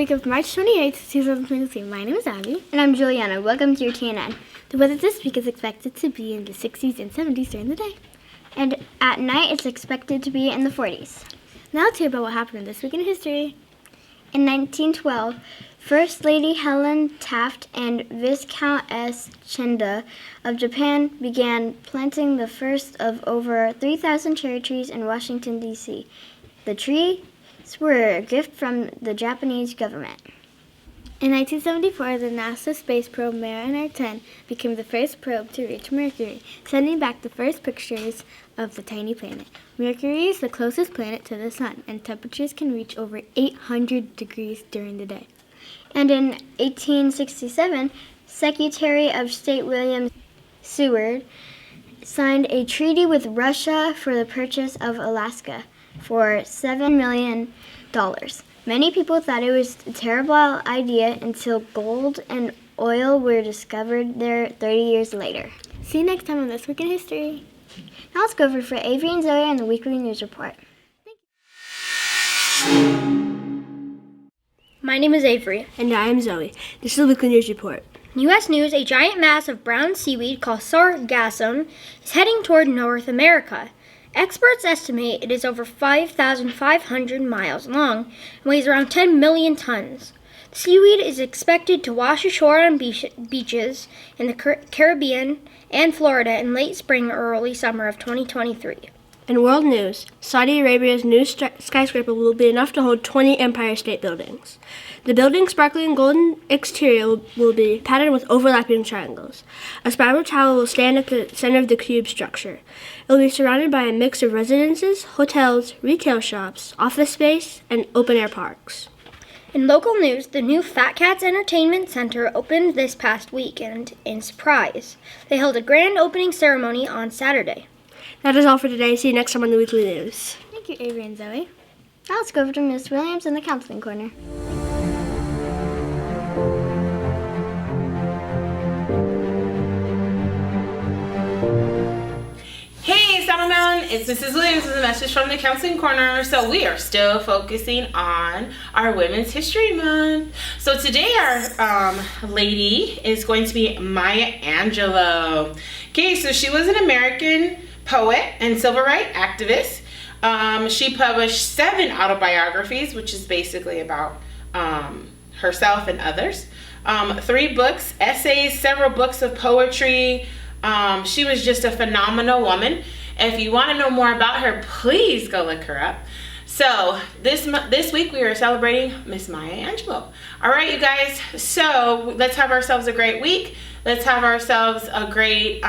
week of March 28th, 2022. My name is Abby. And I'm Juliana. Welcome to your TNN. The weather this week is expected to be in the 60s and 70s during the day. And at night, it's expected to be in the 40s. Now let's hear about what happened this week in history. In 1912, First Lady Helen Taft and Viscountess Chenda of Japan began planting the first of over 3,000 cherry trees in Washington, D.C. The trees were a gift from the Japanese government. In 1974, the NASA space probe Mariner 10 became the first probe to reach Mercury, sending back the first pictures of the tiny planet. Mercury is the closest planet to the Sun, and temperatures can reach over 800 degrees during the day. And in 1867, Secretary of State William Seward signed a treaty with Russia for the purchase of Alaska for $7 million. Many people thought it was a terrible idea until gold and oil were discovered there 30 years later. See you next time on This Week in History. Now let's go over for Avery and Zoe on the Weekly News Report. My name is Avery. And I am Zoe. This is the Weekly News Report. U.S. News, a giant mass of brown seaweed called sargassum is heading toward North America. Experts estimate it is over 5,500 miles long and weighs around 10 million tons. The seaweed is expected to wash ashore on beaches in the Caribbean and Florida in late spring or early summer of 2023. In world news, Saudi Arabia's new skyscraper will be enough to hold 20 Empire State Buildings. The building's sparkling golden exterior will be patterned with overlapping triangles. A spiral tower will stand at the center of the cube structure. It will be surrounded by a mix of residences, hotels, retail shops, office space, and open-air parks. In local news, the new Fat Cats Entertainment Center opened this past weekend in Surprise. They held a grand opening ceremony on Saturday. That is all for today. See you next time on the Weekly News. Thank you, Avery and Zoe. Now let's go over to Miss Williams in the Counseling Corner. Hey, South Mountain, it's Mrs. Williams with a message from the Counseling Corner. So we are still focusing on our Women's History Month. So today our lady is going to be Maya Angelou. Okay, so she was an American poet and civil rights activist. She published 7 autobiographies, which is basically about herself and others. 3 books, essays, several books of poetry. She was just a phenomenal woman. If you want to know more about her, please go look her up. So this week we are celebrating Miss Maya Angelou. All right, you guys. So let's have ourselves a great week. Let's have ourselves a great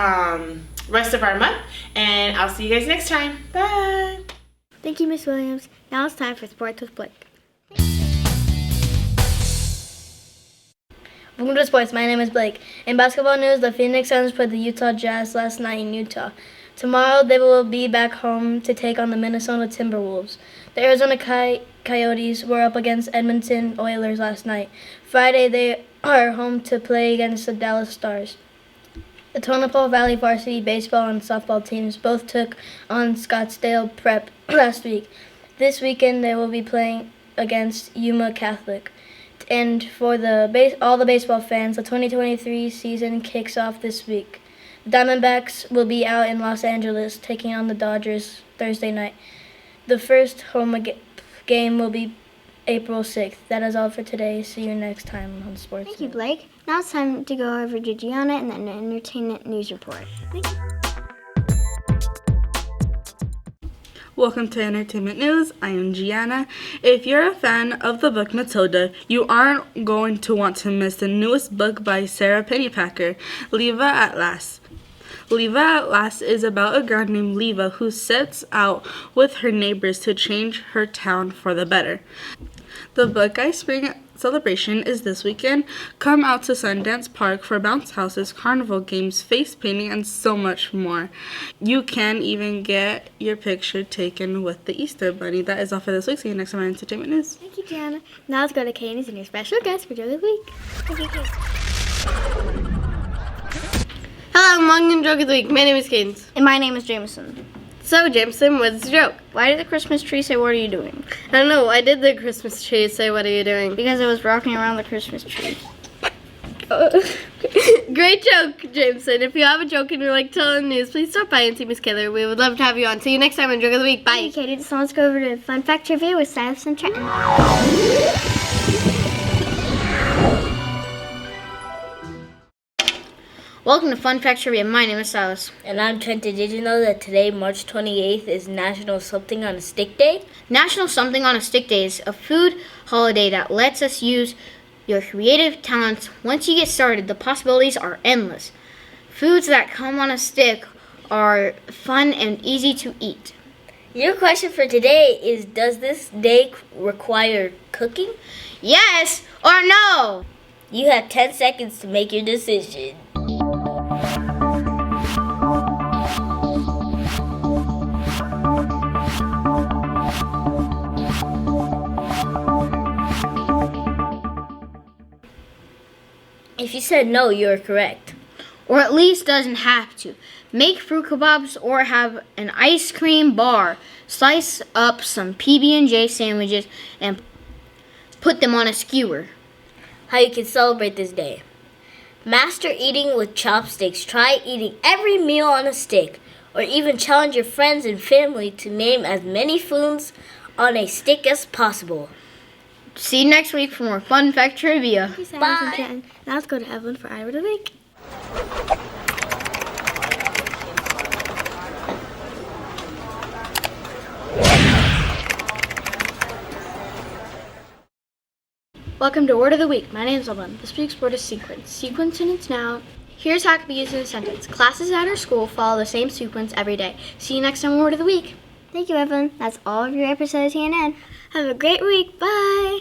rest of our month, and I'll see you guys next time. Bye. Thank you, Miss Williams. Now it's time for Sports with Blake. Welcome to Sports. My name is Blake. In basketball news, the Phoenix Suns played the Utah Jazz last night in Utah. Tomorrow, they will be back home to take on the Minnesota Timberwolves. The Arizona Coyotes were up against Edmonton Oilers last night. Friday, they are home to play against the Dallas Stars. The Tonopah Valley varsity baseball and softball teams both took on Scottsdale Prep last week. This weekend, they will be playing against Yuma Catholic. And for all the baseball fans, the 2023 season kicks off this week. The Diamondbacks will be out in Los Angeles taking on the Dodgers Thursday night. The first home game will be April 6th. That is all for today. See you next time on Sports. Thank you, Blake. Now it's time to go over to Gianna and the Entertainment News Report. Thank you. Welcome to Entertainment News. I am Gianna. If you're a fan of the book Matilda, you aren't going to want to miss the newest book by Sarah Pennypacker, Leva at Last. Leva at Last is about a girl named Leva who sets out with her neighbors to change her town for the better. The Buckeye Spring celebration is this weekend. Come out to Sundance Park for bounce houses, carnival games, face painting, and so much more. You can even get your picture taken with the Easter Bunny. That is all for this week. See you next time on Entertainment News. Thank you, Gianna. Now let's go to Cadence and your special guest for Joke of the Week. Thank you, Cadence. Hello, I'm welcome to Joke of the Week. My name is Cadence. And my name is Jameson. So, Jameson, what's the joke? Why did the Christmas tree say, "What are you doing?" I don't know. Why did the Christmas tree say, "What are you doing?" Because it was rocking around the Christmas tree. Great joke, Jameson. If you have a joke and you like telling news, please stop by and see Miss Kaylor. We would love to have you on. See you next time on Joke of the Week. Bye. Hey, Katie, so let's go over to Fun Fact Trivia with Silas and Trenton. Welcome to Fun Fact Trivia. My name is Silas. And I'm Trenton. Did you know that today, March 28th, is National Something on a Stick Day? National Something on a Stick Day is a food holiday that lets us use your creative talents. Once you get started, the possibilities are endless. Foods that come on a stick are fun and easy to eat. Your question for today is, does this day require cooking? Yes or no? You have 10 seconds to make your decision. If you said no, you're correct. Or at least doesn't have to. Make fruit kebabs or have an ice cream bar. Slice up some PB&J sandwiches and put them on a skewer. How you can celebrate this day. Master eating with chopsticks. Try eating every meal on a stick. Or even challenge your friends and family to name as many foods on a stick as possible. See you next week for more Fun Fact Trivia. Hey, Silas and Trenton. Now let's go to Evelyn for Eye of the Week. Welcome to Word of the Week. My name is Evelyn. This week's word is sequence. Sequence in its noun. Here's how it can be used in a sentence. Classes at our school follow the same sequence every day. See you next time on Word of the Week. Thank you, Evelyn. That's all of your episodes, CNN. Have a great week. Bye.